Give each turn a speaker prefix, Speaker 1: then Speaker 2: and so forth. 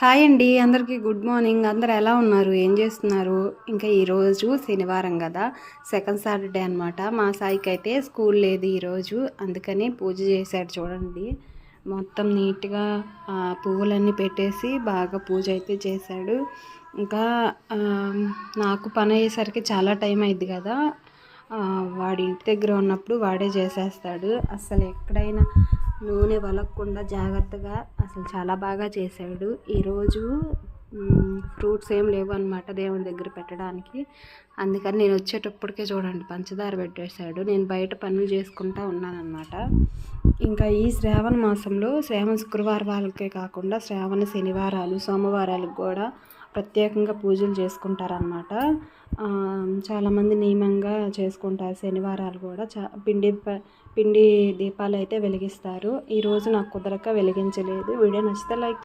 Speaker 1: Hi అండి. అందరికీ good morning. అందరూ ఎలా ఉన్నారు? ఏం చేస్తున్నారు? ఇంకా ఈరోజు శనివారం కదా, సెకండ్ సాటర్డే అనమాట. మా సాయికైతే స్కూల్ లేదు ఈరోజు, అందుకని పూజ చేశాడు చూడండి. మొత్తం నీట్గా పువ్వులన్నీ పెట్టేసి బాగా పూజ అయితే చేశాడు. ఇంకా నాకు పని అయ్యేసరికి చాలా టైం అయింది కదా, వాడి ఇంటి దగ్గర ఉన్నప్పుడు వాడే చేసేస్తాడు. అసలు ఎక్కడైనా నూనె వలక్కుండా జాగ్రత్తగా అసలు చాలా బాగా చేశాడు. ఈరోజు ఫ్రూట్స్ ఏం లేవు అనమాట దేవుని దగ్గర పెట్టడానికి. అందుకని నేను వచ్చేటప్పటికే చూడండి పంచదార పెట్టేశాడు. నేను బయట పనులు చేసుకుంటా ఉన్నానన్నమాట. ఇంకా ఈ శ్రావణ మాసంలో శ్రావణ శుక్రవారాలకే కాకుండా శ్రావణ శనివారాలు సోమవారాలకు కూడా ప్రత్యేకంగా పూజలు చేసుకుంటారనమాట. చాలామంది నియమంగా చేసుకుంటారు. శనివారాలు కూడా పిండి దీపాలు అయితే వెలిగిస్తారు. ఈరోజు నాకు కుదరక వెలిగించలేదు. వీడియో నచ్చితే లైక్